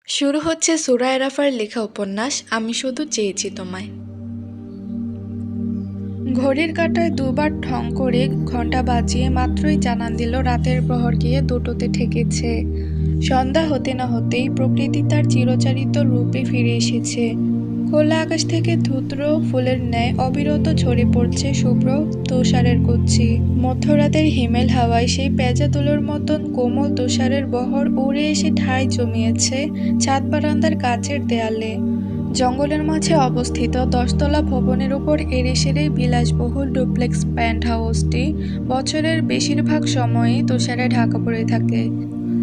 শুরু হচ্ছে সুরায় রাফার লেখা উপন্যাস আমি শুধু চেয়েছি তোমায়। ঘড়ির কাঁটায় দুবার ঠং করে ঘন্টা বাজিয়ে মাত্রই জানান দিল রাতের প্রহর গিয়ে দুটোতে ঠেকেছে। সন্ধ্যা হতে না হতেই প্রকৃতি তার চিরচারিত রূপে ফিরে এসেছে। খোলা আকাশ থেকে ধূত্র ফুলের ন্যায় অবিরত ঝরে পড়ছে শুভ্র তুষারের কুচ্ছি। মধ্যরাতের হিমেল হাওয়ায় সেই পেঁজা তুলোর মতন কোমল তুষারের বহর উড়ে এসে ঠাঁই জমিয়েছে ছাদ বারান্দার কাচের দেয়ালে। জঙ্গলের মাঝে অবস্থিত 10তলা ভবনের উপর এড়েসেড়ে বিলাসবহুল ডুপ্লেক্স প্যান্ট হাউসটি বছরের বেশিরভাগ সময়ই তুষারে ঢাকা পড়ে থাকে।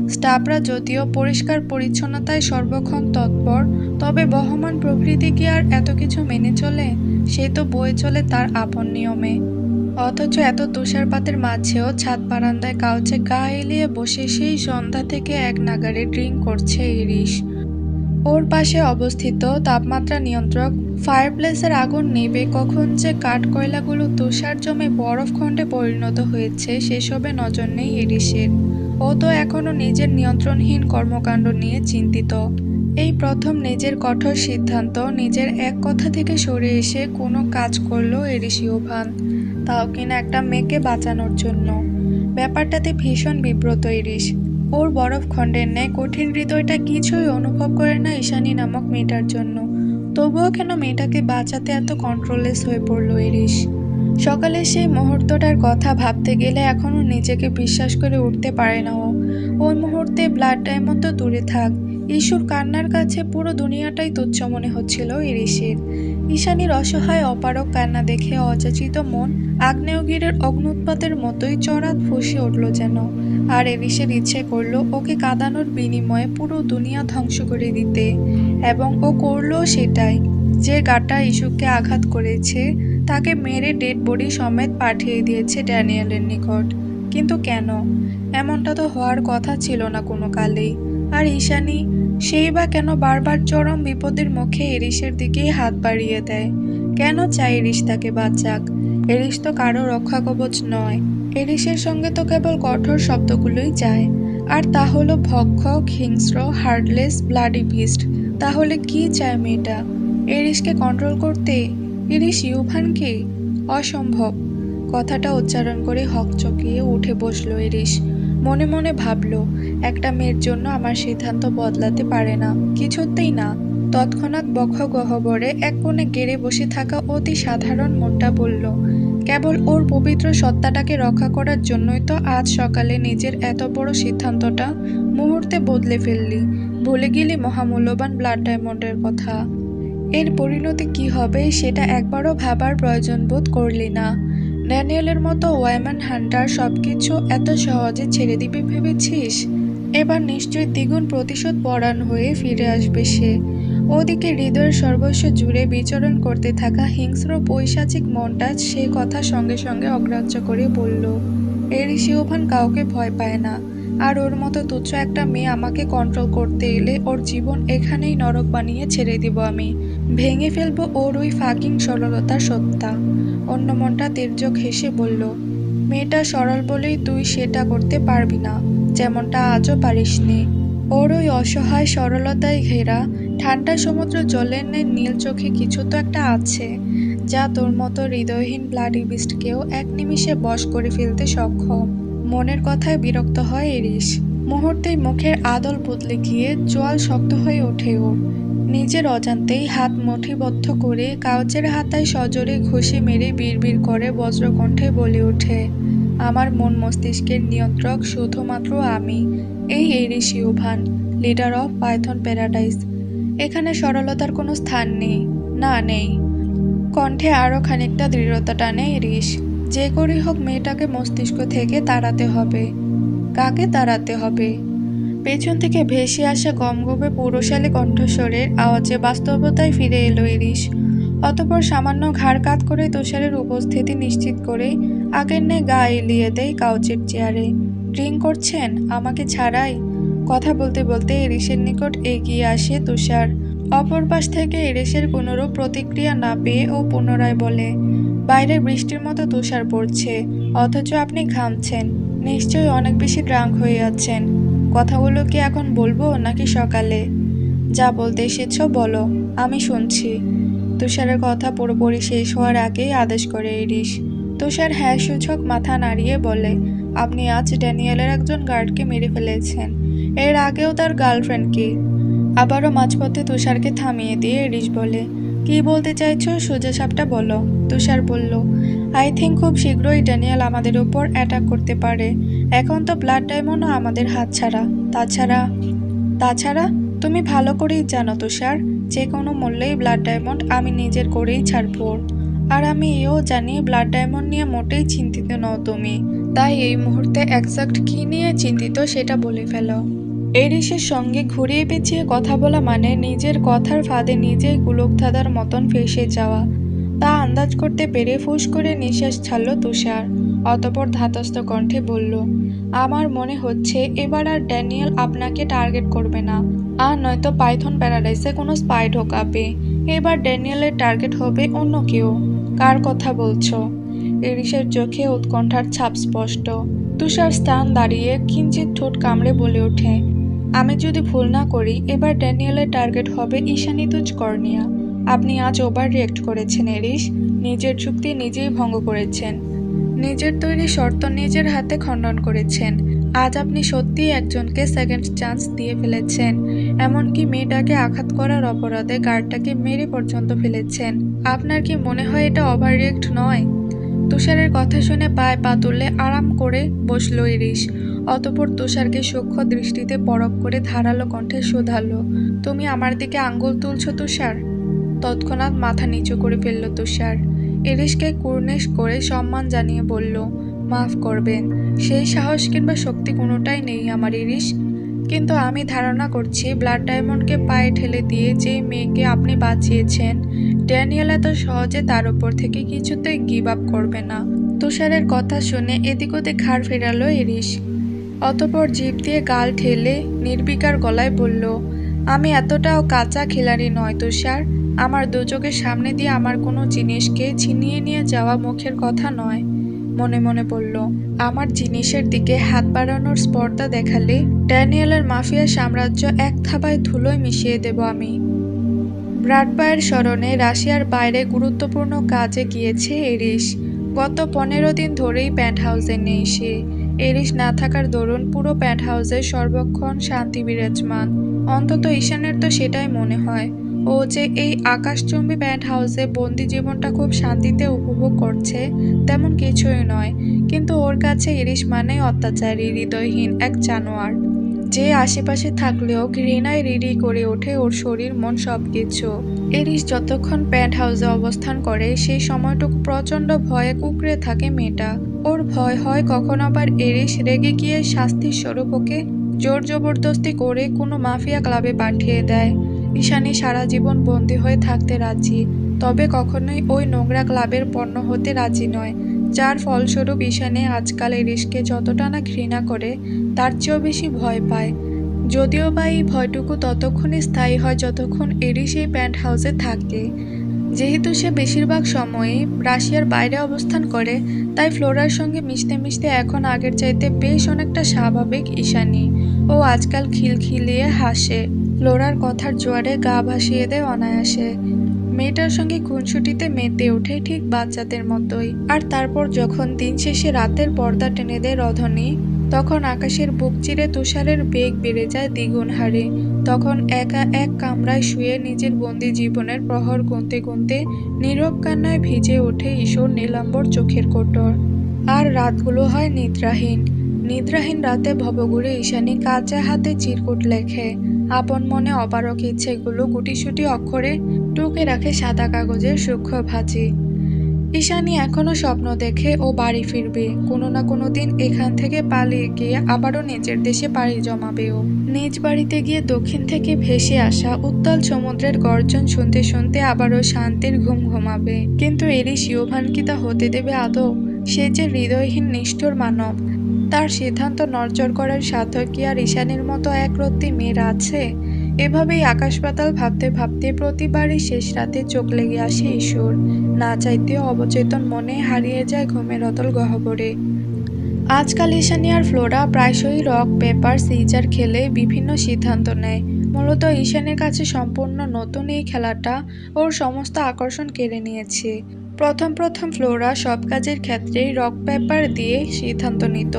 স্টাফরা যদিও পরিষ্কার পরিচ্ছন্নতায় সর্বক্ষণ তৎপর, তবে বহমান প্রকৃতি কি আর এত কিছু মেনে চলে? সে তো বয়ে চলে তার আপন নিয়মে। অথচ এত তুষারপাতের মাঝেও ছাদ বারান্দায় কাউচে গা এলিয়ে বসে সেই সন্ধ্যা থেকে এক নাগাড়ে ড্রিঙ্ক করছে ইরিশ। ওর পাশে অবস্থিত তাপমাত্রা নিয়ন্ত্রক ফায়ারপ্লেসের আগুন নেবে কখন যে কাঠ কয়লাগুলো তুষার জমে বরফ খণ্ডে পরিণত হয়েছে সেসবে নজর নেই ইরিশের। ও তো এখনো নিজের নিয়ন্ত্রণহীন কর্মকাণ্ড নিয়ে চিন্তিত। এই প্রথম নিজের কঠোর সিদ্ধান্ত, নিজের এক কথা থেকে সরে এসে কোনো কাজ করলো ইরিশ ইউভান, তাও কিনা একটা মেয়েকে বাঁচানোর জন্য। ব্যাপারটাতে ভীষণ বিব্রত ইরিশ। ওর বরফ খণ্ডের ন্যায় কঠিন হৃদয়টা কিছুই অনুভব করে না ঈশানী নামক মেয়েটার জন্য। তবুও কেন মেয়েটাকে বাঁচাতে এত কন্ট্রোললেস হয়ে পড়লো ইরিশ। সকালে সেই মুহূর্তটার কথা ভাবতে গেলে এখনো নিজেকে বিশ্বাস করে উঠতে পারে না ও। ওই মুহূর্তে ব্লাড ডায়মন্ড তো দূরে থাক, ইস্যুর কান্নার কাছে পুরো দুনিয়াটাই তুচ্ছ মনে হচ্ছিল ইরিশের। ঈশানীর অসহায় অপারক কান্না দেখে অযাচিত মন আগ্নেয়গিরির অগ্নুৎপাতের মতোই চড়াত ফুঁসে উঠল যেন। আর ইরিশের ইচ্ছে করলো ওকে কাঁদানোর বিনিময়ে পুরো দুনিয়া ধ্বংস করে দিতে। এবং ও করলো সেটাই। যে গাটা ইস্যুকে আঘাত করেছে তাকে মেরে ডেড বডি সমেত পাঠিয়ে দিয়েছে ড্যানিয়েলের নিকট। কিন্তু কেন? এমনটা তো হওয়ার কথা ছিল না কোনো কালেই। আর ঈশানী, সেই বা কেন বারবার চরম বিপদের মুখে ইরিশের দিকেই হাত বাড়িয়ে দেয়? কেন চায় ইরিশ তাকে বাঁচাক? ইরিশ তো কারো রক্ষা কবচ নয়। ইরিশের সঙ্গে তো কেবল কঠোর শব্দগুলোই যায়। আর তা হলো ভক্ষক, হিংস্র, হার্টলেস, ব্লাডি বিস্ট। তাহলে কি চায় মেয়েটা? ইরিশকে কন্ট্রোল করতে? ইরিশ ইউভানকে? অসম্ভব। কথাটা উচ্চারণ করে হকচকিয়ে উঠে বসলো ইরিশ। মনে মনে ভাবল, একটা মেয়ের জন্য আমার সিদ্ধান্ত বদলাতে পারে না, কিছুতেই না। তৎক্ষণাৎ বক্ষ গহ্বরে এক কোণে গেড়ে বসে থাকা অতি সাধারণ মনটা বলল, কেবল ওর পবিত্র সত্তাটাকে রক্ষা করার জন্যই তো আজ সকালে নিজের এত বড় সিদ্ধান্তটা মুহূর্তে বদলে ফেললি। ভুলে গেলি মহামূল্যবান ব্লাড ডায়মন্ডের কথা। এর পরিণতি কি হবে সেটা একবারও ভাবার প্রয়োজন বোধ করলি না। ড্যানিয়েলের মতো ওয়াইম্যান হান্টার সবকিছু এত সহজে ছেড়ে দিবে ভেবেছিস? এবার নিশ্চয়ই দ্বিগুণ প্রতিশোধ পরায়ণ হয়ে ফিরে আসবে সে। ওদিকে হৃদয়ের সর্বস্ব জুড়ে বিচরণ করতে থাকা হিংস্র পৈশাচিক মনটা সে কথা সঙ্গে সঙ্গে অগ্রাহ্য করে বলল, ইরিশ ইউভান কাউকে ভয় পায় না। আর ওর মতো তুচ্ছ একটা মেয়ে আমাকে কন্ট্রোল করতে এলে ওর জীবন এখানেই নরক বানিয়ে ছেড়ে দিব আমি। ভেঙে ফেলবো ওর ওই ফাকিং সরলতার সত্তা। অন্য মনটা তির্যক হেসে বলল, মেয়েটা সরল বলেই তুই সেটা করতে পারবি না, যেমনটা আজও পারিসনি। ওর ওই অসহায় সরলতায় ঘেরা ঠান্ডা সমুদ্র জলের ন্যায় নীল চোখে কিছু তো একটা আছে, যা তোর মতো হৃদয়হীন ব্লাডি বিস্টকেও এক নিমিষে বশ করে ফেলতে সক্ষম। মনের কথায় বিরক্ত হয় ইরিশ। মুহূর্তেই মুখের আদল বদলে গিয়ে চোয়াল শক্ত হয়ে ওঠে ওর। নিজের অজান্তেই হাত মুঠিবদ্ধ করে কাউচের হাতায় সজোরে ঘুষি মেরে বিড়বিড় করে বজ্রকণ্ঠে বলে ওঠে, আমার মন মস্তিষ্কের নিয়ন্ত্রক শুধুমাত্র আমি, এই Irish Yuvan, leader of Python paradise. এখানে সরলতার কোনো স্থান নেই। না, নেই। কণ্ঠে আরও খানিকটা দৃঢ়তা টানে ইরিশ। যে করেই হোক মেয়েটাকে মস্তিষ্ক থেকে তাড়াতে হবে। কাকে তাড়াতে হবে? পেছন থেকে ভেসে আসা গমগমে পৌরশালী কণ্ঠস্বরের আওয়াজে বাস্তবতায় ফিরে এলো ইরিশ। অতঃপর সামান্য ঘাড় কাত করে তুষারের উপস্থিতি নিশ্চিত করে আগের ন্যায় গা এলিয়ে দেয় কাউচের চেয়ারে। ড্রিঙ্ক করছেন আমাকে ছাড়াই? কথা বলতে বলতে ইরিশের নিকট এগিয়ে আসে তুষার। অপর পাশ থেকে ইরিশের কোনোরূপ প্রতিক্রিয়া না পেয়ে ও পুনরায় বলে, বাইরে বৃষ্টির মতো তুষার পড়ছে, অথচ আপনি ঘামছেন। নিশ্চয়ই অনেক বেশি ড্রাঙ্ক হয়ে আছেন। কথাগুলো কি এখন বলবো নাকি সকালে? যা বলতে এসেছো বলো, আমি শুনছি। তুষারের কথা পুরোপুরি শেষ হওয়ার আগেই আদেশ করে ইরিশ। তুষার হ্যাঁ সূচক মাথা নাড়িয়ে বলে, আপনি আজ ড্যানিয়েলের একজন গার্ডকে মেরে ফেলেছেন, এর আগেও তার গার্লফ্রেন্ডকে। আবারও মাঝপথে তুষারকে থামিয়ে দিয়ে ইরিশ বলে, কি বলতে চাইছো সোজা সাপটা বলো। তুষার বলল, আই থিঙ্ক খুব শীঘ্রই ড্যানিয়েল আমাদের উপর অ্যাটাক করতে পারে। এখন তো ব্লাড ডায়মন্ডও আমাদের হাতছাড়া। তাছাড়া তাছাড়া তুমি ভালো করেই জানো তুষার, যে কোনো মূল্যেই ব্লাড ডায়মন্ড আমি নিজের করেই ছাড়বো। আর আমি এও জানি ব্লাড ডায়মন্ড নিয়ে মোটেই চিন্তিত নও তুমি। তাই এই মুহূর্তে এক্সাক্ট কি নিয়ে চিন্তিত সেটা বলে ফেলো। এরিসের সঙ্গে ঘুরিয়ে পেঁচিয়ে কথা বলা মানে নিজের কথার ফাঁদে নিজেই গুলকধাঁধার মতন ফেঁসে যাওয়া। তা আন্দাজ করতে পেরে ফুস করে নিঃশ্বাস ছাড়ল তুষার। অতঃপর ধাতস্থ কণ্ঠে বলল, আমার মনে হচ্ছে এবার আর ড্যানিয়েল আপনাকে টার্গেট করবে না, আর নয়তো পাইথন প্যারাডাইসে কোনো স্পাই ঢোকাবে। এবার ড্যানিয়েলের টার্গেট হবে অন্য কেউ। কার কথা বলছো? এরিসের চোখে উৎকণ্ঠার ছাপ স্পষ্ট। তুষার স্থান দাঁড়িয়ে কিঞ্চিত ঠোঁট কামড়ে বলে ওঠে, আমি যদি ভুল না করি এবার ড্যানিয়েলের টার্গেট হবে ঈশানীতুজ কর্নিয়া। আপনি আজ ওভার রিয়েক্ট করেছেন এরিস, নিজের চুক্তি নিজেই ভঙ্গ করেছেন, নিজের তৈরি শর্ত নিজের হাতে খণ্ডন করেছেন। আজ আপনি সত্যিই একজনকে সেকেন্ড চান্স দিয়ে ফেলেছেন, এমনকি মেয়েটাকে আঘাত করার অপরাধে গার্ডটাকে মেরে পর্যন্ত ফেলেছেন। আপনার কি মনে হয় এটা ওভার রিয়েক্ট নয়? তুষারের কথা শুনে পায়ে পা তুললে আরাম করে বসল ইরিশ। অতঃপর তুষারকে সূক্ষ্ম দৃষ্টিতে পরখ করে ধারালো কণ্ঠে শোধালো, তুমি আমার দিকে আঙ্গুল তুলছো তুষার? তৎক্ষণাৎ মাথা নিচু করে ফেলল তুষার। ইরিশকে কুর্নিশ করে সম্মান জানিয়ে বলল, মাফ করবেন, সেই সাহস কিংবা শক্তি কোনোটাই নেই আমার ইরিশ। কিন্তু আমি ধারণা করছি ব্লাড ডায়মন্ডকে পায়ে ঠেলে দিয়ে যেই মেয়েকে আপনি বাঁচিয়েছেন, ড্যানিয়েল এত সহজে তার উপর থেকে কিছুতেই গিভ আপ করবে না। তুষারের কথা শুনে এদিক ওদিক ঘাড় ফেরালো ইরিশ। অতঃপর জিভ দিয়ে গাল ঠেলে নির্বিকার গলায় বলল, আমি এতটাও কাঁচা খিলাড়ি নয় তুষার। আমার দু চোখের সামনে দিয়ে আমার কোনো জিনিসকে ছিনিয়ে নিয়ে যাওয়া মুখের কথা নয়। মনে মনে বলল, আমার জিনিসের দিকে হাত বাড়ানোর স্পর্ধা দেখালে ড্যানিয়েলের মাফিয়া সাম্রাজ্য এক থাবায় ধুলোয় মিশিয়ে দেব আমি। ব্রাডবায়ের স্মরণে রাশিয়ার বাইরে গুরুত্বপূর্ণ কাজে গিয়েছে এরিশ। গত 15 দিন ধরেই প্যান্ট হাউসে নেই সে। এরিশ না থাকার দরুন পুরো প্যান্ট হাউসে সর্বক্ষণ শান্তি বিরাজমান। অন্তত ঈশানের তো সেটাই মনে হয়। ও যে এই আকাশচুম্বী প্যান্ট হাউসে বন্দি জীবনটা খুব শান্তিতে উপভোগ করছে তেমন কিছুই নয়। কিন্তু ওর কাছে এরিশ মানেই অত্যাচারী হৃদয়হীন এক জানোয়ার, যে আশেপাশে থাকলেও ঘৃণায় রিরি করে ওঠে ওর শরীর মন সবকিছু। এরিশ যতক্ষণ প্যান্ট হাউসে অবস্থান করে সেই সময়টুকু প্রচণ্ড ভয়ে কুঁকড়ে থাকে মেয়েটা। ওর ভয় হয় কখন আবার এরিশ রেগে গিয়ে শাস্তির স্বরূপ ওকে জোর জবরদস্তি করে কোনো মাফিয়া ক্লাবে পাঠিয়ে দেয়। ঈশানী সারা জীবন বন্দী হয়ে থাকতে রাজি, তবে কখনোই ওই নোংরা ক্লাবের পণ্য হতে রাজি নয়। যার ফলস্বরূপ ঈশানী আজকাল এরিশকে যতটা না ঘৃণা করে তার চেয়েও বেশি ভয় পায়। যদিও বা এই ভয়টুকু ততক্ষণই স্থায়ী হয় যতক্ষণ এরিশ এই প্যান্ট হাউসে থাকে। যেহেতু সে বেশিরভাগ সময়ই রাশিয়ার বাইরে অবস্থান করে, তাই ফ্লোরার সঙ্গে মিশতে মিশতে এখন আগের চাইতে বেশ অনেকটা স্বাভাবিক ঈশানী। ও আজকাল খিলখিলিয়ে হাসে, ফ্লোরার কথার জোয়ারে গা ভাসিয়ে দেয় অনায়াসে। মেয়েটার সঙ্গে খুনসুটিতে মেতে ওঠে ঠিক বাচ্চাদের মতোই। আর তারপর যখন দিন শেষে রাতের পর্দা টেনে দেয় রধনী, তখন আকাশের বুক চিরে তুষারের বেগ বেড়ে যায় দ্বিগুণ হারে। তখন একা এক কামরায় শুয়ে নিজের বন্দি জীবনের প্রহর গুনতে গুনতে নীরব কান্নায় ভিজে ওঠে ঈশ্বর নীলাম্বর চোখের কোটর। আর রাতগুলো হয় নিদ্রাহীন। নিদ্রাহীন রাতে ভবঘুরে ঈশানী কাঁচা হাতে চিরকুট লেখে, আপন মনে অপারক ইচ্ছেগুলো গুটিসুটি অক্ষরে টুকে রাখে সাদা কাগজের সূক্ষ্ম ভাঁজি। ঈশানী এখনো স্বপ্ন দেখে ও বাড়ি ফিরবে, কোনো না কোনো দিন এখান থেকে পালিয়ে গিয়ে আবারও নিজের দেশে পাড়ি জমাবে ও। নিজ বাড়িতে গিয়ে দক্ষিণ থেকে ভেসে আসা উত্তাল সমুদ্রের গর্জন শুনতে শুনতে আবারও শান্তির ঘুম ঘুমাবে। কিন্তু এরিশ ইয়োভান কি তা হতে দেবে আদৌ? সে যে হৃদয়হীন নিষ্ঠুর মানব, তার সিদ্ধান্ত নড়চড় করার সাধ্য কি আর ঈশানীর মতো একরত্তি মেয়ের আছে? এভাবেই আকাশ পাতাল ভাবতে ভাবতে প্রতিবারই শেষ রাতে চোখ লেগে আসে ঈশ্বর। না চাইতেও অবচেতন মনে হারিয়ে যায় ঘুমের অতল গহ্বরে। আজকাল ঈশানী আর ফ্লোরা প্রায়শই রক পেপার সিজার খেলে বিভিন্ন সিদ্ধান্ত নেয়। মূলত ঈশানের কাছে সম্পূর্ণ নতুন এই খেলাটা ওর সমস্ত আকর্ষণ কেড়ে নিয়েছে। প্রথম প্রথম ফ্লোরা সব কাজের ক্ষেত্রেই রক পেপার দিয়ে সিদ্ধান্ত নিত,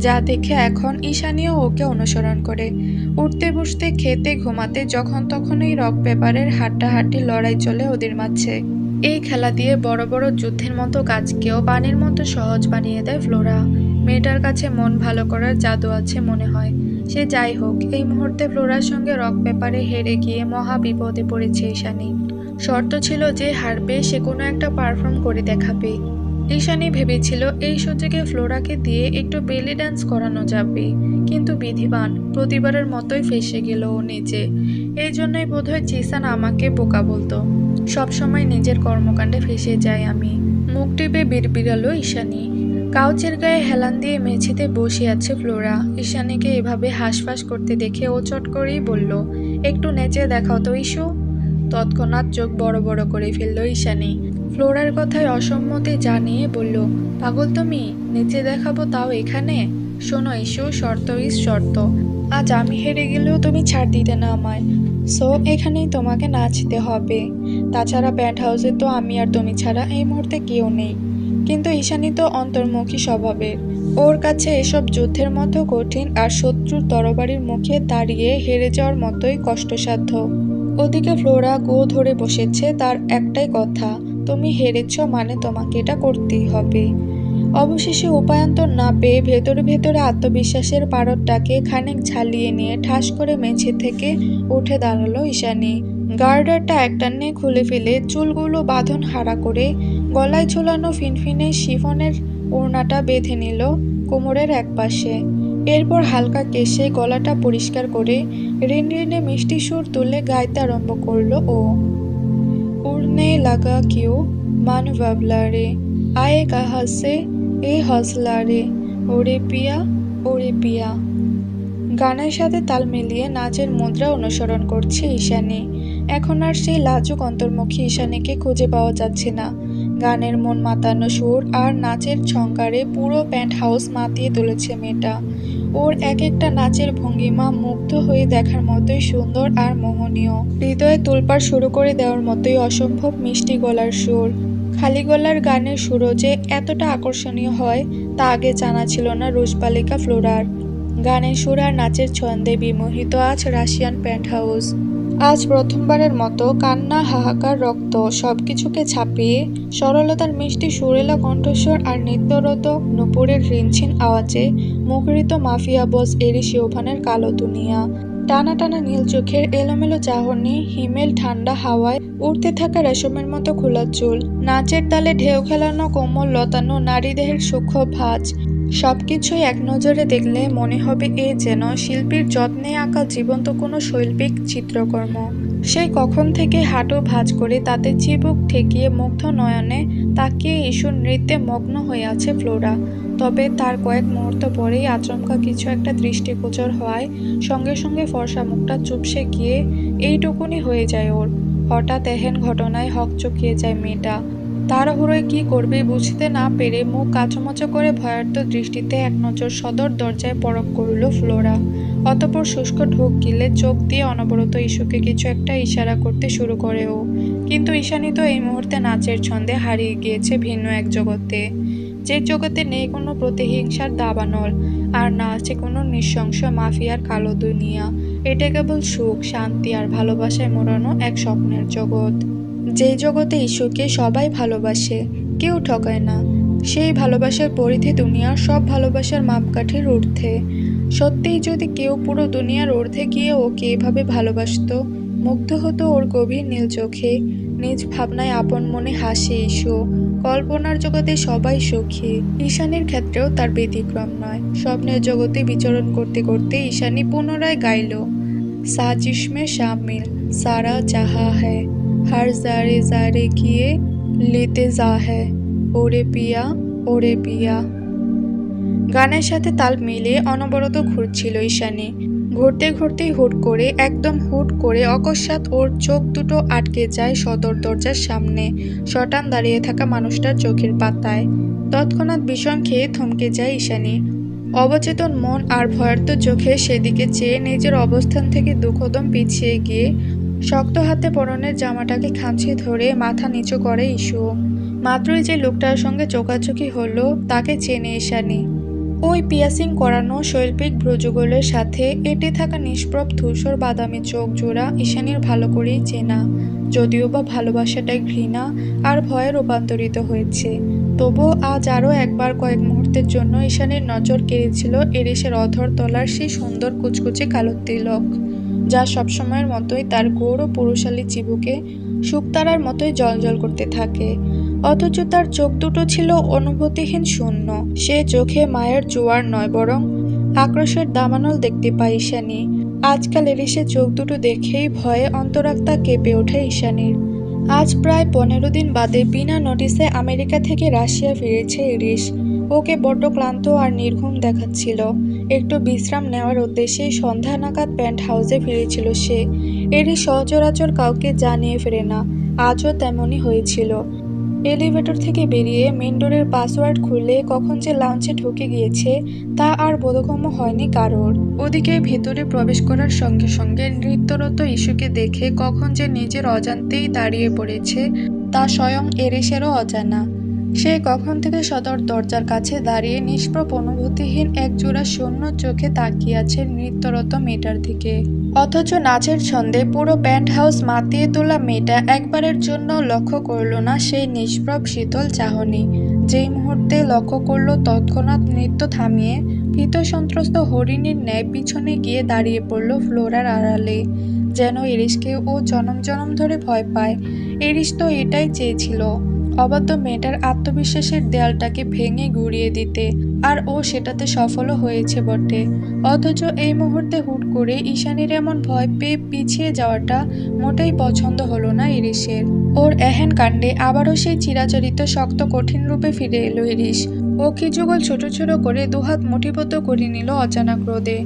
যা দেখে এখন ঈশানীও ওকে অনুসরণ করে। উঠতে বসতে খেতে ঘুমাতে যখন তখন এই রক পেপারের হাড্ডাহাড্ডি লড়াই চলে ওদের মাঝে। এই খেলা দিয়ে বড় বড় যুদ্ধের মতো কাজকেও পানির মতো সহজ বানিয়ে দেয় ফ্লোরা। মেয়েটার কাছে মন ভালো করার জাদু আছে মনে হয়। সে যাই হোক, এই মুহূর্তে ফ্লোরার সঙ্গে রক পেপারে হেরে গিয়ে মহা বিপদে পড়েছে ঈশানী। শর্ত ছিল যে হারবে সে কোনো একটা পারফর্ম করে দেখাবে। ঈশানী ভেবেছিল এই সুযোগে ফ্লোরাকে দিয়ে একটু বেলি ডান্স করানো যাবে, কিন্তু বিধিবান প্রতিবারের মতোই ফেঁসে গেল ও নিজে। এই জন্যই বোধহয় জিসান আমাকে বোকা বলতো। সবসময় নিজের কর্মকাণ্ডে ফেঁসে যাই আমি। মুখ টিপে বিড়বিড়ালো ঈশানী। কাউচের গায়ে হেলান দিয়ে মেঝেতে বসে আছে ফ্লোরা। ঈশানীকে এভাবে হাঁসফাঁস করতে দেখে ও চট করেই বলল, একটু নেচে দেখাও তো ইস্যু। তৎক্ষণাৎ চোখ বড় বড় করে ফেলল ঈশানী। ফ্লোরার কথায় অসম্মতি জানিয়ে বলল, পাগল তুমি, নেচে দেখাবো তাও এখানে? শোনো ইস্যু, শর্ত ইস শর্ত। আজ আমি হেরে গেলেও তুমি ছাড় দিতে না আমায়। সো এখানেই তোমাকে নাচতে হবে। তাছাড়া প্যান্ট হাউসে তো আমি আর তুমি ছাড়া এই মুহূর্তে কেউ নেই। কিন্তু ঈশানী তো অন্তর্মুখী স্বভাবের। ওর কাছে এসব যুদ্ধের মতো কঠিন আর শত্রুর তরবারির মুখে দাঁড়িয়ে হেরে যাওয়ার মতোই কষ্টসাধ্য। ওদিকে ফ্লোরা গো ধরে বসেছে, তার একটাই কথা, তুমি হেরেছ মানে তোমাকে এটা করতেই হবে। অবশেষে উপায়ান্তর না পেয়ে ভেতরে ভেতরে আত্মবিশ্বাসের পারদটাকে খানিক ঝালিয়ে নিয়ে ঠাস করে মেঝে থেকে উঠে দাঁড়ালো ঈশানী। গার্ডারটা একটানে খুলে ফেলে চুলগুলো বাঁধন হারা করে গলায় ঝোলানো ফিনফিনে শিফনের ওড়নাটা বেঁধে নিল কোমরের একপাশে। এরপর হালকা কেশে গলাটা পরিষ্কার করে রিনরিনে মিষ্টি সুর তুলে গাইতে আরম্ভ করলো ও। উড়নে লাগা কিউ মান বাবলা রে, আয়ে কাহা সে এ হসলা রে, ওরে পিয়া ওরে পিয়া। গানের সাথে তাল মিলিয়ে নাচের মুদ্রা অনুসরণ করছে ঈশানী। এখন আর সেই লাজুক অন্তর্মুখী ঈশানীকে খুঁজে পাওয়া যাচ্ছে না। গানের মন মাতানো সুর আর নাচের ঝংকারে পুরো প্যান্ট হাউস মাতিয়ে তুলেছে মেয়েটা। ওর এক একটা নাচের ভঙ্গিমা মুগ্ধ হয়ে দেখার মতোই সুন্দর আর মোহনীয়। হৃদয়ে তোলপাড় শুরু করে দেওয়ার মতোই অসম্ভব মিষ্টি গলার সুর। খালি গলার গানের সুরও যে এতটা আকর্ষণীয় হয় তা আগে জানা ছিল না রুশবালিকা ফ্লোরার। গানের সুর আর নাচের ছন্দে বিমোহিত আজ রাশিয়ান প্যান্ট হাউস। আজ প্রথমবারের মতো কান্না, হাহাকার, রক্ত সবকিছুকে ছাপিয়ে সরলতার মিষ্টি সুরেলা কণ্ঠস্বর আর নৃত্যরত নূপুরের রিনঝিন আওয়াজে মুখরিত মাফিয়া বস এরিস ইয়োভানের কালো দুনিয়া। টানা টানা নীল চোখের এলোমেলো চাহনি, হিমেল ঠান্ডা হাওয়ায় উড়তে থাকা রেশমের মতো খোলা চুল, নাচের তালে ঢেউ খেলানো কোমল লতানো নারীদেহের সূক্ষ্ম ভাঁজ, সবকিছুই এক নজরে দেখলে মনে হবে এ যেন শিল্পীর যত্নে আঁকা জীবন্ত কোনো শৈল্পিক চিত্রকর্ম। সেই কখন থেকে হাঁটু ভাঁজ করে তাতে চিবুক ঠেকিয়ে মুগ্ধ নয়নে তাকিয়ে ইস্যুর নৃত্যে মগ্ন হয়ে আছে ফ্লোরা। তবে তার কয়েক মুহূর্ত পরেই আচমকা কিছু একটা দৃষ্টিগোচর হওয়ায় সঙ্গে সঙ্গে ফর্সা মুখটা চুপসে গিয়ে এইটুকুনি হয়ে যায় ওর। হঠাৎ এহেন ঘটনায় হকচকিয়ে যায় মেয়েটা। তাড়াহুড়োয় কি করবে বুঝতে না পেরে মুখ কাঁচুমাচু করে ভয়ার্ত দৃষ্টিতে এক নজর সদর দরজায় পরখ করল ফ্লোরা। অতঃপর শুষ্ক ঢোক গিলে চোখ দিয়ে অনবরত ইস্যুকে কিছু একটা ইশারা করতে শুরু করে ও। কিন্তু ঈশানী তো এই মুহূর্তে নাচের ছন্দে হারিয়ে গিয়েছে ভিন্ন এক জগতে, যে জগতে নেই কোনো প্রতিহিংসার দাবানল আর না আছে কোনো নৃশংস মাফিয়ার কালো দুনিয়া। এটা কেবল সুখ, শান্তি আর ভালোবাসায় মোড়ানো এক স্বপ্নের জগৎ। যেই জগতে ইস্যুকে সবাই ভালোবাসে, কেউ ঠকায় না। সেই ভালোবাসার পরিধি দুনিয়ার সব ভালোবাসার মাপকাঠির ঊর্ধ্বে। সত্যিই যদি কেউ পুরো দুনিয়ার ঊর্ধ্বে গিয়ে ওকে এভাবে ভালোবাসতো, মুগ্ধ হতো ওর গভীর নীল চোখে, নিজ ভাবনায় আপন মনে হাসে ইস্যু। কল্পনার জগতে সবাই সুখী, ঈশানীর ক্ষেত্রেও তার ব্যতিক্রম নয়। স্বপ্নের জগতে বিচরণ করতে করতে ঈশানী পুনরায় গাইল, সাজিশ মে শামিল সারা জাহা হ্যায়, हर जारे जारे किए लेते जा है, ওরে পিয়া ওরে পিয়া। গানের সাথে তাল মিলিয়ে অনবরত ঘুরছিল ঈশানী। ঘুরতে ঘুরতেই হুট করে, একদম হুট করে অকস্মাৎ ওর চোখ দুটো আটকে যায় সদর দরজার সামনে শটান দাঁড়িয়ে থাকা মানুষটার চোখের পাতায়। তৎক্ষণাৎ বিষম খেয়ে থমকে যায় ঈশানী। অবচেতন মন আর ভয়ার্ত চোখে সেদিকে চেয়ে নিজের অবস্থান থেকে দুকদম পিছিয়ে গিয়ে শক্ত হাতে পরনের জামাটাকে খামচে ধরে মাথা নিচু করে ইস্যু। মাত্রই যে লোকটার সঙ্গে চোখাচোখি হলো তাকে চেনে ঈশানী। ওই পিয়াসিং করানো শৈল্পিক ভ্রুযুগলের সাথে এঁটে থাকা নিষ্প্রভ ধূসর বাদামি চোখ জোড়া ঈশানীর ভালো করেই চেনা, যদিও বা ভালোবাসাটাই ঘৃণা আর ভয়ে রূপান্তরিত হয়েছে। তবুও আজ আরও একবার কয়েক মুহূর্তের জন্য ঈশানীর নজর কেড়েছিল এরিসের অধর তলার সেই সুন্দর কুচকুচে কালো তিলক, যা সবসময়ের মতোই তার গৌর পুরুষালী চিবুকে শুকতারার মতোই জ্বলজ্বল করতে থাকে। অথচ তার চোখ দুটো ছিল অনুভূতিহীন শূন্য। সে চোখে মায়ের জোয়ার নয়, বরং আক্রোশের দাবানল দেখতে পায় ঈশানী। আজকাল এরিসের চোখ দুটো দেখেই ভয়ে অন্তরাত্মা কেঁপে ওঠে ঈশানীর। আজ প্রায় 15 দিন বাদে বিনা নোটিসে আমেরিকা থেকে রাশিয়া ফিরেছে এরিস। ওকে বড্ড ক্লান্ত আর নির্ঘুম দেখাচ্ছিল। একটু বিশ্রাম নেওয়ার উদ্দেশ্যে সন্ধ্যা নাগাদ পেন্ট হাউসে ফিরেছিল সে। এরিস সচরাচর কাউকে জানিয়ে ফেরে না, আজও তেমনই হয়েছিল। এলিভেটর থেকে বেরিয়ে মেন ডোরের পাসওয়ার্ড খুলে কখন যে লাউঞ্জে ঢুকে গিয়েছে তা আর বোধগম্য হয়নি কারোর। ওদিকে ভেতরে প্রবেশ করার সঙ্গে সঙ্গে নৃত্যরত ইস্যুকে দেখে কখন যে নিজের অজান্তেই দাঁড়িয়ে পড়েছে তা স্বয়ং এরিসেরও অজানা। সে কখন থেকে সদর দরজার কাছে দাঁড়িয়ে নিষ্প্রভ অনুভূতিহীন একজোড়া শূন্য চোখে তাকিয়ে আছে নৃত্যরত মেয়েটার দিকে। অথচ নাচের ছন্দে পুরো প্যান্ট হাউস মাতিয়ে তোলা মেয়েটা একবারের জন্য লক্ষ্য করল না সেই নিষ্প্রভ শীতল চাহনি। যেই মুহূর্তে লক্ষ্য করল তৎক্ষণাৎ নৃত্য থামিয়ে ভীত সন্ত্রস্ত হরিণীর ন্যায় পিছনে গিয়ে দাঁড়িয়ে পড়ল ফ্লোরার আড়ালে, যেন এরিসকে ও জনম জনম ধরে ভয় পায়। এরিস তো এটাই চেয়েছিল, অবাধ্য মেয়েটার আত্মবিশ্বাসের দেয়ালটাকে ভেঙে গুঁড়িয়ে দিতে, আর ও সেটাতে সফলও হয়েছে বটে। অথচ এই মুহূর্তে হুট করে ঈশানীর এমন ভয় পেয়ে পিছিয়ে যাওয়াটা মোটেই পছন্দ হলো না এরিসের। ওর এহেন কাণ্ডে আবারও সেই চিরাচরিত শক্ত কঠিন রূপে ফিরে এলো এরিস। ও কি যুগল ছোট ছোট করে দুহাত মুঠিবদ্ধ করে নিল অজানা ক্রোধে।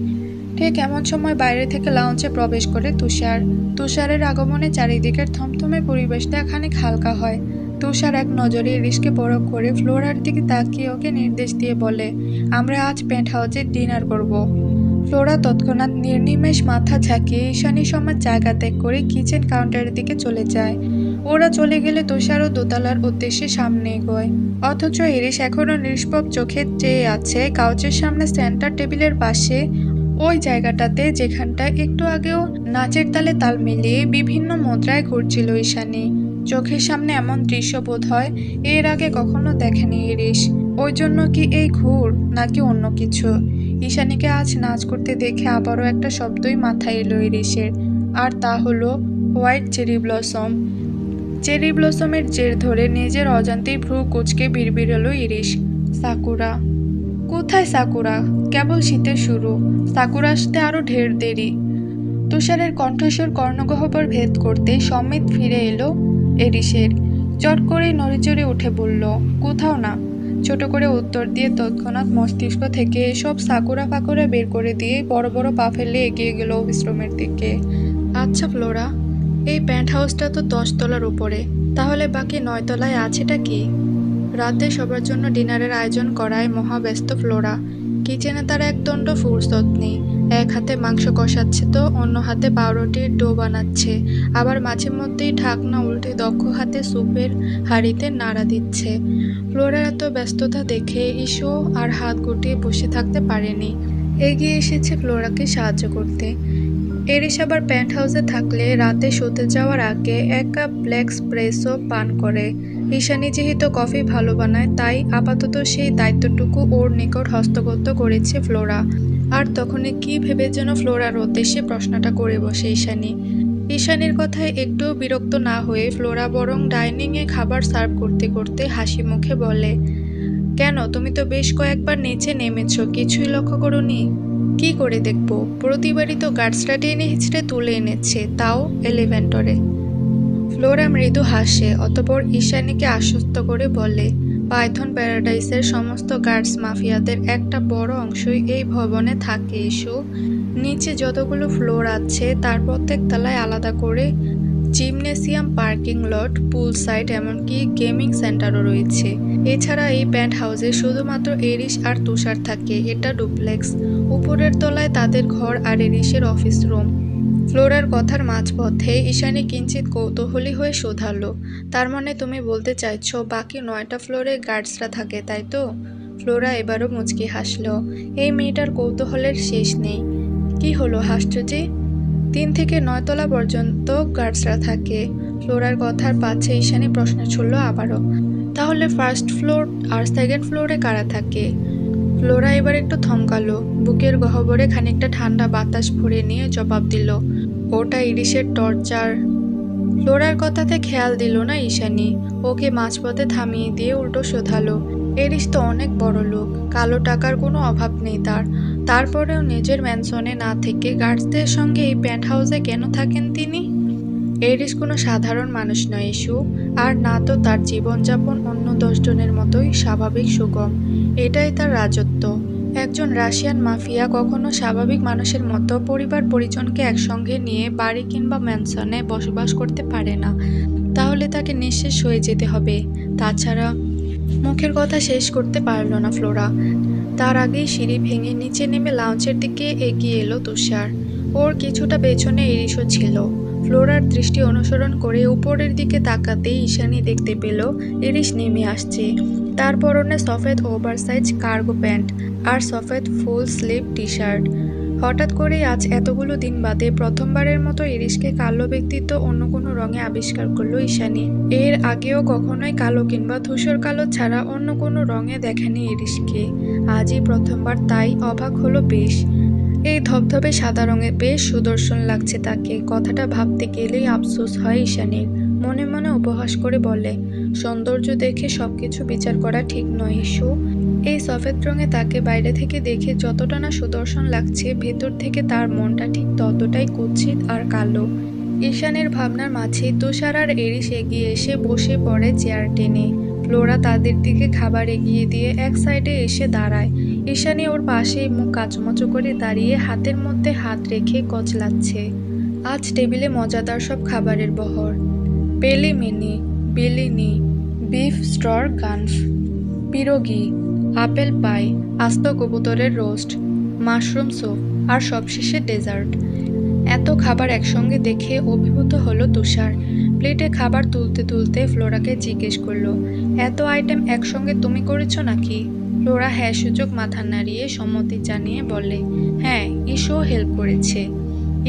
ঠিক এমন সময় বাইরে থেকে লাউঞ্জে প্রবেশ করে তুষার। তুষারের আগমনে চারিদিকের থমথমে পরিবেশটা খানিক হালকা হয়। তুষার এক নজরে এরিসকে পরখ করে ফ্লোরার দিকে তাকিয়ে ওকে নির্দেশ দিয়ে বলে, আমরা আজ পেন্ট হাউসে ডিনার করব। ফ্লোরা তৎক্ষণাৎ নির্নিমেষ মাথা ঝাঁকিয়ে ঈশানী সমাজ জায়গা ত্যাগ করে কিচেন কাউন্টারের দিকে চলে যায়। ওরা চলে গেলে তুষারও দোতলার উদ্দেশ্যে সামনে এগোয়। অথচ এরিস এখনও নিষ্প্রভ চোখে চেয়ে আছে কাউচের সামনে সেন্টার টেবিলের পাশে, ওই জায়গাটাতে যেখানটায় একটু আগেও নাচের তালে তাল মিলিয়ে বিভিন্ন মুদ্রায় ঘুরছিল ঈশানী। চোখের সামনে এমন দৃশ্য বোধ হয় এর আগে কখনো দেখেনি এরিস। ওই জন্য কি এই ঘুর, নাকি অন্য কিছু? ঈশানীকে আজ নাচ করতে দেখে আবারও একটা শব্দই মাথায় এলো এরিসের, আর তা হলো হোয়াইট চেরি ব্লসম। চেরি ব্লসমের জের ধরে নিজের অজান্তেই ভ্রু কুঁচকে বিড়বিড় এলো ইরিস। সাকুরা কোথায়? সাকুরা কেবল শীতের শুরু, সাকুরা আসতে আরো ঢের দেরি। তুষারের কণ্ঠস্বর কর্ণগহ্বর ভেদ করতে সম্মিত ফিরে এলো এরিসের। চট করে নড়েচড়ে উঠে বলল, কোথাও না। ছোট করে উত্তর দিয়ে তৎক্ষণাৎ মস্তিষ্ক থেকে এসব সাকুরা ফাকুরা বের করে দিয়ে বড় বড় পা ফেলে এগিয়ে গেল বিশ্রমের দিকে। আচ্ছা ফ্লোরা, এই প্যান্ট হাউসটা তো 10 তলার উপরে, তাহলে বাকি 9 তলায় আছেটা কি? রাতে সবার জন্য ডিনারের আয়োজন করায় মহাব্যস্ত ফ্লোরা। কিচেনে তার একদণ্ড ফুরসত নেই। এক হাতে মাংস কষাচ্ছে তো অন্য হাতে পাউরুটির ডো বানাচ্ছে, আবার মাঝে মধ্যেই ঢাকনা উল্টে দক্ষ হাতে স্যুপের হাঁড়িতে নাড়া দিচ্ছে। ফ্লোরার এত ব্যস্ততা দেখে ইস্যু আর হাত গুটিয়ে বসে থাকতে পারেনি, এগিয়ে এসেছে ফ্লোরাকে সাহায্য করতে। এরিস আবার পেন্ট হাউসে থাকলে রাতে শুতে যাওয়ার আগে 1 কাপ ব্ল্যাক স্প্রেসো পান করে। ঈশানী যেহেতু কফি ভালো বানায়, তাই আপাতত সেই দায়িত্বটুকু ওর নিকট হস্তগত করেছে ফ্লোরা। আর তখনই কি ভেবে যেন ফ্লোরার উদ্দেশ্যে প্রশ্নটা করে বসে ঈশানী। ঈশানীর কথায় একটুও বিরক্ত না হয়ে ফ্লোরা বরং ডাইনিংয়ে খাবার সার্ভ করতে করতে হাসি মুখে বলে, কেন, তুমি তো বেশ কয়েকবার নিচে নেমেছ, কিছুই লক্ষ্য করোনি? কি করে দেখবো, প্রতিবারই তো গার্ডসরা টেনে হিচড়ে তুলে এনেছে, তাও এলিভেটরে। ফ্লোরা মৃদু হাসে, অতঃপর ঈশানীকে আশ্বস্ত করে বলে, পাইথন প্যারাডাইসের সমস্ত গার্ডস মাফিয়াদের একটা বড় অংশই এই ভবনে থাকে ইস্যু। নিচে যতগুলো ফ্লোর আছে তার প্রত্যেক তলায় আলাদা করে জিমনেসিয়াম, পার্কিং লট, পুল সাইট, এমনকি গেমিং সেন্টারও রয়েছে। এছাড়া এই পেন্ট হাউসে শুধুমাত্র এরিস আর তুষার থাকে। এটা ডুপ্লেক্স। উপরের তলায় তাদের ঘর আর এরিসের অফিস রুম। ফ্লোরার কথার মাঝপথে ঈশানী কিঞ্চিত কৌতূহলী হয়ে শোধালো, তার মানে তুমি বলতে চাইছো বাকি 9টা ফ্লোরে গার্ডসরা থাকে, তাই তো? ফ্লোরা এবারও মুচকি হাসল। এই মেয়েটার কৌতূহলের শেষ নেই। কি হলো, হাসছো যে? 3 থেকে 9 তলা পর্যন্ত গার্ডসরা থাকে। ফ্লোরার কথার পাছে ঈশানী প্রশ্ন ছুড়ল আবারও, তাহলে ফার্স্ট ফ্লোর আর সেকেন্ড ফ্লোরে কারা থাকে? ফ্লোরা এবার একটু থমকালো, বুকের গহ্বরে খানিকটা ঠান্ডা বাতাস ভরে নিয়ে জবাব দিল, ওটা ইরিশের টর্চার। ফ্লোরার কথাতে খেয়াল দিল না ঈশানী। ওকে মাঝপথে থামিয়ে দিয়ে উল্টো শোধালো, এরিস তো অনেক বড় লোক, কালো টাকার কোনো অভাব নেই তার। তারপরেও নিজের ম্যানসনে না থেকে গার্ডসদের সঙ্গে এই পেন্ট হাউসে কেন থাকেন তিনি? এরিস কোনো সাধারণ মানুষ নয় ইস্যু, আর না তো তার জীবনযাপন অন্য 10 জনের মতোই স্বাভাবিক সুগম। এটাই তার রাজত্ব। একজন রাশিয়ান মাফিয়া কখনো স্বাভাবিক মানুষের মতো পরিবার পরিজনকে একসঙ্গে নিয়ে বাড়ি কিংবা ম্যানসনে বসবাস করতে পারে না। তাহলে তাকে নিঃশেষ হয়ে যেতে হবে। তাছাড়া মুখের কথা শেষ করতে পারল না ফ্লোরা। তার আগেই সিঁড়ি ভেঙে নিচে নেমে লাউঞ্জের দিকে এগিয়ে এলো তুষার। ওর কিছুটা পেছনে এরিসও ছিল। ফ্লোরার দৃষ্টি অনুসরণ করে উপরের দিকে তাকাতেই ঈশানী দেখতে পেল এরিস নেমে আসছে। তার পরনে সফেদ ওভারসাইজ কার্গো প্যান্ট আর সফেদ ফুল স্লিভ টি শার্ট। হঠাৎ করেই আজ এতগুলো দিন বাদে প্রথমবারের মতো এরিসকে কালো ব্যক্তিত্ব অন্য কোনো রঙে আবিষ্কার করলো ঈশানী। এর আগেও কখনোই কালো কিংবা ধূসর কালো ছাড়া অন্য কোনো রঙে দেখেনি এরিসকে। আজই প্রথমবার, তাই অবাক হলো বেশ। এই ধবধবে সাদা রঙে বেশ সুদর্শন লাগছে তাকে। কথাটা ভাবতে গেলেই আফসোস হয় ঈশানীর। মনে মনে উপহাস করে বলে, সৌন্দর্য দেখে সবকিছু বিচার করা ঠিক নয় ইস্যু। এই সফেদ রঙে তাকে বাইরে থেকে দেখে যতটা না সুদর্শন লাগছে, ভেতর থেকে তার মনটা ঠিক ততটাই কুৎসিত আর কালো। ঈশানীর ভাবনার মাঝে তুষার আর এরিস এগিয়ে এসে বসে পড়ে চেয়ার টেনে। ফ্লোরা তাদের দিকে খাবার এগিয়ে দিয়ে এক সাইডে এসে দাঁড়ায়। ঈশানী ওর পাশেই মুখ কাচুমাচু করে দাঁড়িয়ে হাতের মধ্যে হাত রেখে কচলাচ্ছে। আজ টেবিলে মজাদার সব খাবারের বহর। পেলিমিনি, বিলিনি, বিফ স্টর গানফ, পিরোগি, আপেল পাই, আস্ত কবুতরের রোস্ট, মাশরুম স্যুপ আর সবশেষে ডেজার্ট। এত খাবার একসঙ্গে দেখে অভিভূত হলো তুষার। প্লেটে খাবার তুলতে তুলতে ফ্লোরাকে জিজ্ঞেস করলো, এত আইটেম একসঙ্গে তুমি করেছো নাকি? ফ্লোরা হ্যাঁ সূচক মাথা নাড়িয়ে সম্মতি জানিয়ে বলে, হ্যাঁ, ইস্যু হেল্প করেছে।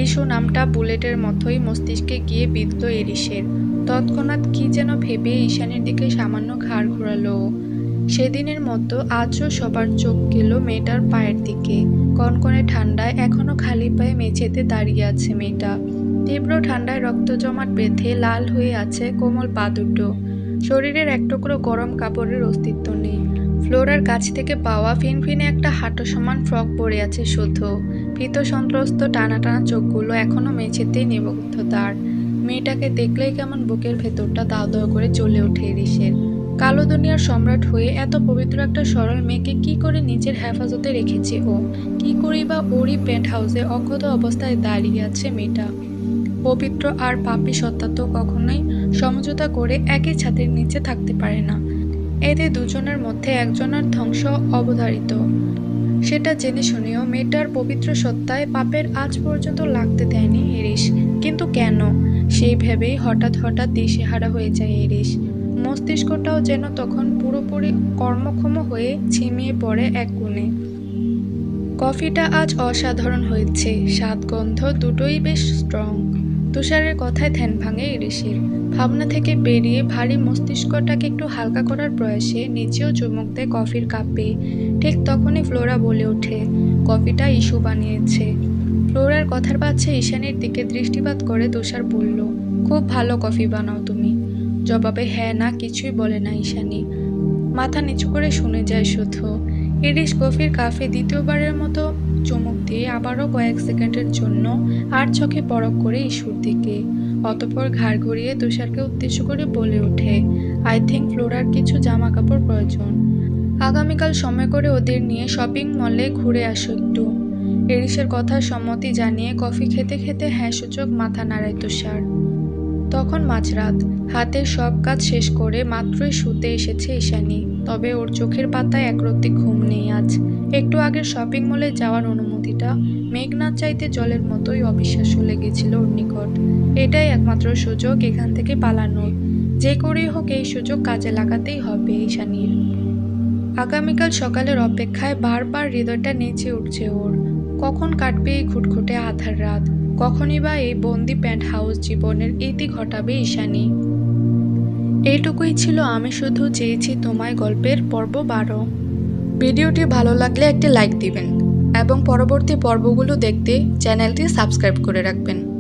ইস্যু নামটা বুলেটের মতোই মস্তিষ্কে গিয়ে বিঁধল এরিসের। তৎক্ষণাৎ কি যেন ভেবে ঈশানীর দিকে সামান্য ঘাড় ঘোরালো। সেদিনের মতো আজও সবার চোখ গেল মেয়েটার পায়ের দিকে। কনকনে ঠান্ডায় এখনো খালি পায়ে মেঝেতে দাঁড়িয়ে আছে মেয়েটা। তীব্র ঠান্ডায় রক্ত জমাট বেঁধে লাল হয়ে আছে কোমল পা দুটো। শরীরের এক টুকরো গরম কাপড়ের অস্তিত্ব নেই। ফ্লোরার কাছ থেকে পাওয়া ফিনফিনে একটা হাঁটু সমান ফ্রক পরে আছে শুধু। ভীত সন্ত্রস্ত টানা টানা চোখগুলো এখনো মেঝেতেই নিবদ্ধ তার। মেয়েটাকে দেখলেই কেমন বুকের ভেতরটা দাও দাও করে জ্বলে ওঠে এরিসের। কালো দুনিয়ার সম্রাট হয়ে এত পবিত্র একটা সরল মেয়েকে কি করে নিজের হেফাজতে রেখেছে ও? কি করেই বা ওরই পেন্ট হাউসে অক্ষত অবস্থায় দাঁড়িয়ে আছে মেয়েটা? পবিত্র আর পাপী সত্তা তো কখনোই সমঝোতা করে একই ছাদের নিচে থাকতে পারে না। এদের দুজনের মধ্যে একজনের ধ্বংস অবধারিত। সেটা জেনে শুনেও মেয়েটার পবিত্র সত্তায় পাপের আজ পর্যন্ত লাগতে দেয়নি এরিস। কিন্তু কেন? সেই ভেবেই হঠাৎ হঠাৎ দিশেহারা হয়ে যায় এরিস। মস্তিষ্কটাও যেন তখন পুরোপুরি কর্মক্ষম হয়ে ঝিমিয়ে পড়ে এক কোণে। কফিটা আজ অসাধারণ হয়েছে। স্বাদ গন্ধ দুটোই বেশ স্ট্রং। তুষারের কথায় ধ্যান ভাঙে এরিসের। ভাবনা থেকে বেরিয়ে ভারী মস্তিষ্কটাকে একটু হালকা করার প্রয়াসে নিচেও চুমুক দেয় কফির কাপে। ঠিক তখনই ফ্লোরা বলে ওঠে, কফিটা ইস্যু বানিয়েছে। ফ্লোরার কথার পাচ্ছে ঈশানীর দিকে দৃষ্টিপাত করে তুষার বলল, খুব ভালো কফি বানাও তুমি। জবাবে হ্যাঁ না কিছুই বলে না ঈশানী। মাথা নিচু করে শুনে যায় শুধু। এরিস কফির কাপে দ্বিতীয়বারের মতো চুমুক দিয়ে আবারও কয়েক সেকেন্ডের জন্য আর চোখে পরক করে ইস্যুর দিকে। অতঃপর ঘাড় ঘুরিয়ে তুষারকে উদ্দেশ্য করে বলে ওঠে, আই থিঙ্ক ফ্লোরার কিছু জামা কাপড় প্রয়োজন। আগামীকাল সময় করে ওদের নিয়ে শপিং মলে ঘুরে আসো একটু। এরিসের কথার সম্মতি জানিয়ে কফি খেতে খেতে হ্যাঁ সূচক মাথা নাড়ায় তুষার। তখন মাঝরাত, হাতের সব কাজ শেষ করে মাত্রই শুতে এসেছে ঈশানী। তবে ওর চোখের পাতায় একরত্তি ঘুম নেই আজ। একটু আগে শপিং মলে যাওয়ার অনুমতিটা মেঘনার চাইতে জলের মতোই অবিশ্বাস্য লেগেছিল ওর নিকট। এটাই একমাত্র সুযোগ এখান থেকে পালানোর। যে করেই হোক এই সুযোগ কাজে লাগাতেই হবে ঈশানীর। আগামীকাল সকালের অপেক্ষায় বারবার হৃদয়টা নেচে উঠছে ওর। কখন কাটবে এই খুটখুটে আধার রাত? কখনই বা এই বন্দি প্যান্ট হাউস জীবনের ইতি ঘটাবে ঈশানী। এইটুকুই ছিল আমি শুধু চেয়েছি তোমায় গল্পের পর্ব 12। ভিডিওটি ভালো লাগলে একটি লাইক দিবেন এবং পরবর্তী পর্বগুলো দেখতে চ্যানেলটি সাবস্ক্রাইব করে রাখবেন।